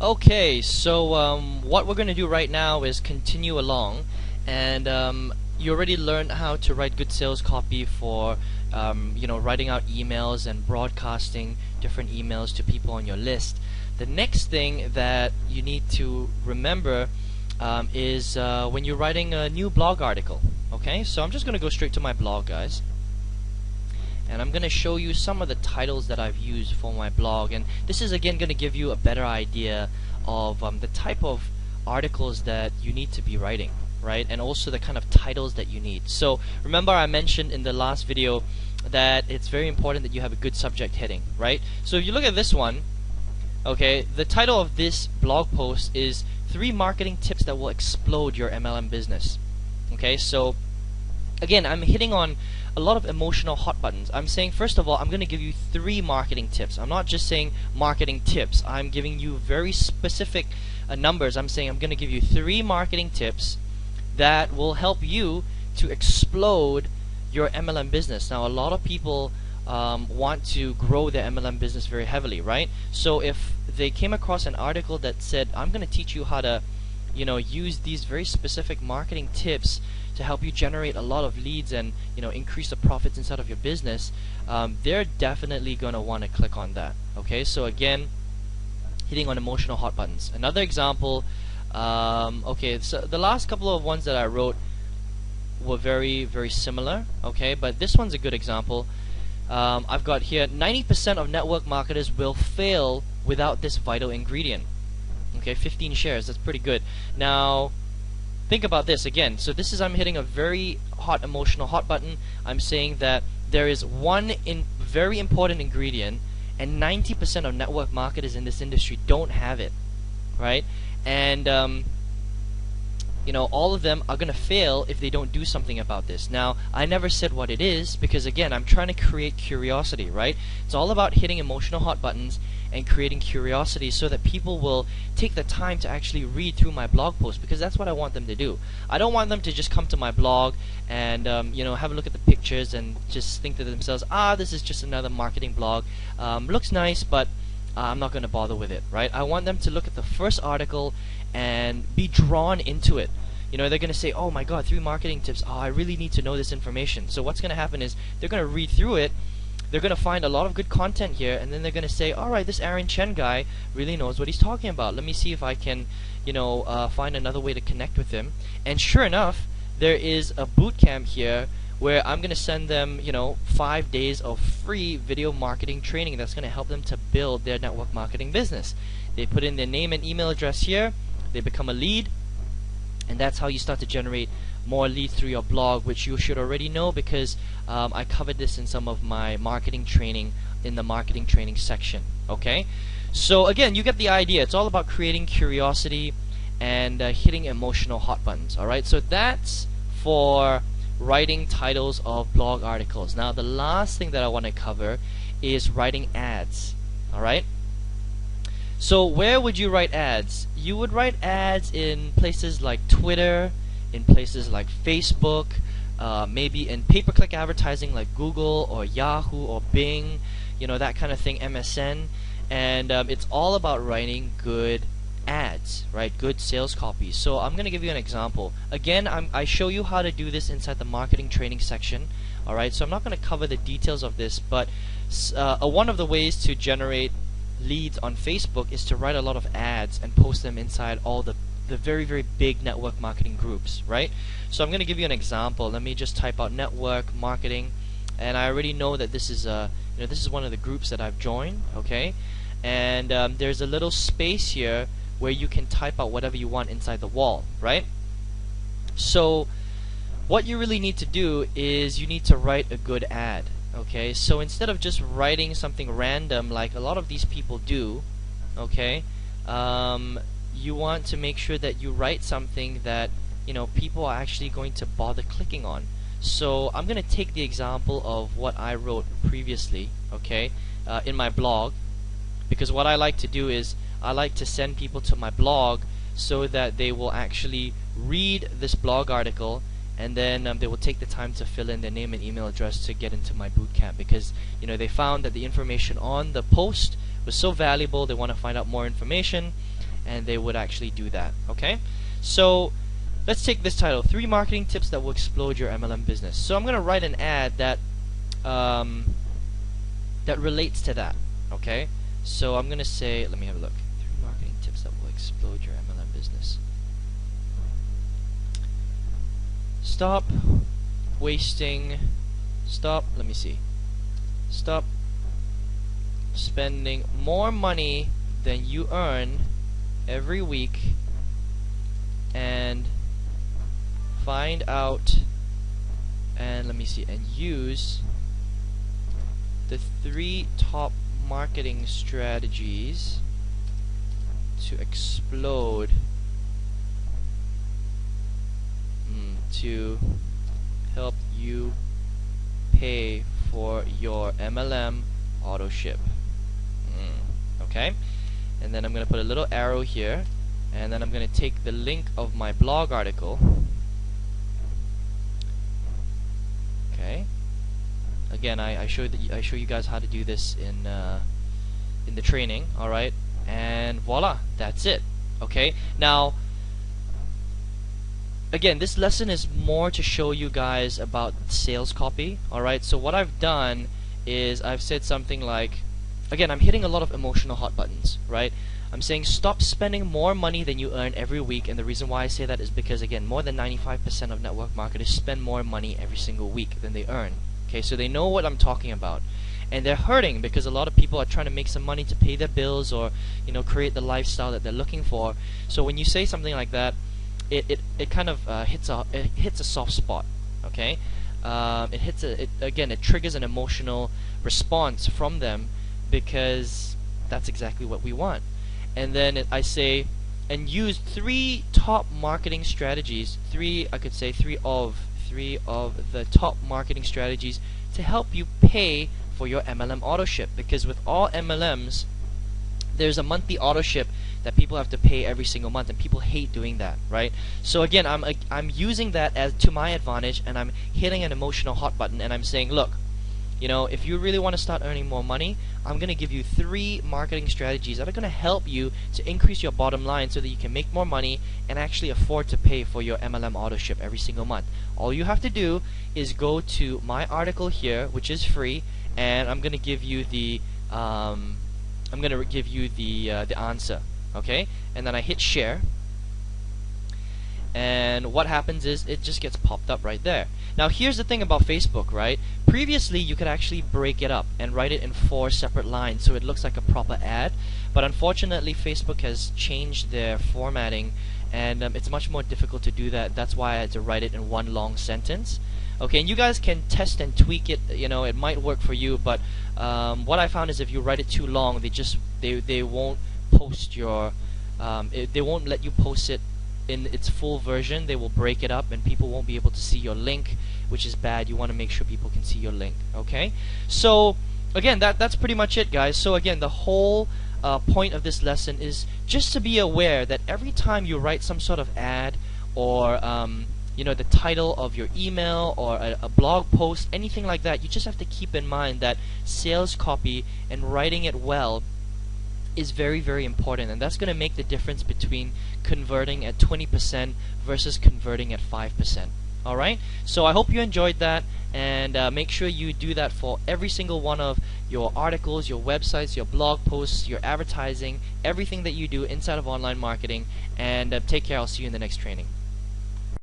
Okay, so what we're going to do right now is continue along, and you already learned how to write good sales copy for writing out emails and broadcasting different emails to people on your list. The next thing that you need to remember is when you're writing a new blog article. Okay, so I'm just going to go straight to my blog, guys. And I'm going to show you some of the titles that I've used for my blog, and this is again going to give you a better idea of the type of articles that you need to be writing, right? And also the kind of titles that you need. So remember, I mentioned in the last video that it's very important that you have a good subject heading, right? So if you look at this one, okay, the title of this blog post is 3 marketing tips that will explode your MLM business. Okay, so again, I'm hitting on a lot of emotional hot buttons. I'm saying, first of all, I'm going to give you 3 marketing tips. I'm not just saying marketing tips. I'm giving you very specific numbers. I'm saying I'm going to give you 3 marketing tips that will help you to explode your MLM business. Now, a lot of people want to grow their MLM business very heavily, right? So if they came across an article that said, I'm going to teach you how to use these very specific marketing tips to help you generate a lot of leads and increase the profits inside of your business, they're definitely going to want to click on that. Okay, so again, hitting on emotional hot buttons. Another example, okay, so the last couple of ones that I wrote were very, very similar, okay, but this one's a good example. I've got here, 90% of network marketers will fail without this vital ingredient. Okay, 15 shares, that's pretty good. Now, think about this again. So this is, I'm hitting a very hot emotional hot button. I'm saying that there is one very important ingredient, and 90% of network marketers in this industry don't have it, right? And all of them are going to fail if they don't do something about this. Now, I never said what it is because, again, I'm trying to create curiosity, right? It's all about hitting emotional hot buttons and creating curiosity so that people will take the time to actually read through my blog post, because that's what I want them to do. I don't want them to just come to my blog and have a look at the pictures and just think to themselves, this is just another marketing blog. Looks nice, but I'm not going to bother with it, right? I want them to look at the first article and be drawn into it. They're going to say, oh my god, 3 marketing tips. I really need to know this information. So what's going to happen is they're going to read through it. They're going to find a lot of good content here, and then they're going to say, alright, this Aaron Chen guy really knows what he's talking about. Let me see if I can, find another way to connect with him. And sure enough, there is a boot camp here where I'm going to send them, 5 days of free video marketing training that's going to help them to build their network marketing business. They put in their name and email address here, they become a lead, and that's how you start to generate more leads through your blog, which you should already know because I covered this in some of my marketing training in the marketing training section. Okay, so again, you get the idea. It's all about creating curiosity and hitting emotional hot buttons. Alright, so that's for writing titles of blog articles. Now, the last thing that I want to cover is writing ads. Alright, so where would you write ads? You would write ads in places like Twitter, in places like Facebook, maybe in pay-per-click advertising like Google or Yahoo or Bing, that kind of thing, MSN. And it's all about writing good ads, right? Good sales copy. So I'm going to give you an example. Again, I show you how to do this inside the marketing training section. Alright, so I'm not going to cover the details of this, but one of the ways to generate leads on Facebook is to write a lot of ads and post them inside all the very, very big network marketing groups, right? So I'm going to give you an example. Let me just type out network marketing, and I already know that this is this is one of the groups that I've joined, okay? And there's a little space here where you can type out whatever you want inside the wall, right? So what you really need to do is you need to write a good ad. Okay, so instead of just writing something random like a lot of these people do, okay, you want to make sure that you write something that people are actually going to bother clicking on. So I'm going to take the example of what I wrote previously, okay, in my blog, because what I like to do is I like to send people to my blog so that they will actually read this blog article, and then they will take the time to fill in their name and email address to get into my bootcamp, because they found that the information on the post was so valuable. They want to find out more information, and they would actually do that. Okay, so let's take this title: 3 marketing tips that will explode your MLM business. So I'm gonna write an ad that that relates to that. Okay, so I'm gonna say, let me have a look. 3 marketing tips that will explode your MLM business. Stop spending more money than you earn every week, and find out and use the 3 top marketing strategies to explode, to help you pay for your MLM auto ship. Okay, and then I'm going to put a little arrow here, and then I'm going to take the link of my blog article. Okay, again, I show you guys how to do this in the training. All right, and voila, that's it. Okay, now again, this lesson is more to show you guys about sales copy. Alright, so what I've done is I've said something like, again, I'm hitting a lot of emotional hot buttons, right? I'm saying stop spending more money than you earn every week, and the reason why I say that is because, again, more than 95% of network marketers spend more money every single week than they earn. Okay, so they know what I'm talking about. And they're hurting because a lot of people are trying to make some money to pay their bills, or, you know, create the lifestyle that they're looking for. So when you say something like that, it kind of hits a soft spot. Okay, it triggers an emotional response from them, because that's exactly what we want. And then I say, and use 3 top marketing strategies. Three of the top marketing strategies to help you pay for your MLM auto ship, because with all MLMs, there's a monthly auto ship that people have to pay every single month, and people hate doing that, right? So again, I'm using that as to my advantage, and I'm hitting an emotional hot button, and I'm saying, look, you know, if you really want to start earning more money, I'm gonna give you 3 marketing strategies that are gonna help you to increase your bottom line so that you can make more money and actually afford to pay for your MLM auto ship every single month. All you have to do is go to my article here, which is free, and I'm gonna give you the answer. Okay, and then I hit share, and what happens is it just gets popped up right there. Now here's the thing about Facebook, right? Previously you could actually break it up and write it in 4 separate lines so it looks like a proper ad, but unfortunately Facebook has changed their formatting, and it's much more difficult to do that. That's why I had to write it in 1 long sentence. Okay, and you guys can test and tweak it. You know, it might work for you, but what I found is if you write it too long, they won't post your they won't let you post it in its full version. They will break it up, and people won't be able to see your link, which is bad. You want to make sure people can see your link. Okay, so again, that's pretty much it, guys. So again, the whole point of this lesson is just to be aware that every time you write some sort of ad, or you know, the title of your email, or a blog post, anything like that, you just have to keep in mind that sales copy and writing it well is very, very important, and that's going to make the difference between converting at 20% versus converting at 5%. Alright, so I hope you enjoyed that, and make sure you do that for every single one of your articles, your websites, your blog posts, your advertising, everything that you do inside of online marketing. And take care. I'll see you in the next training.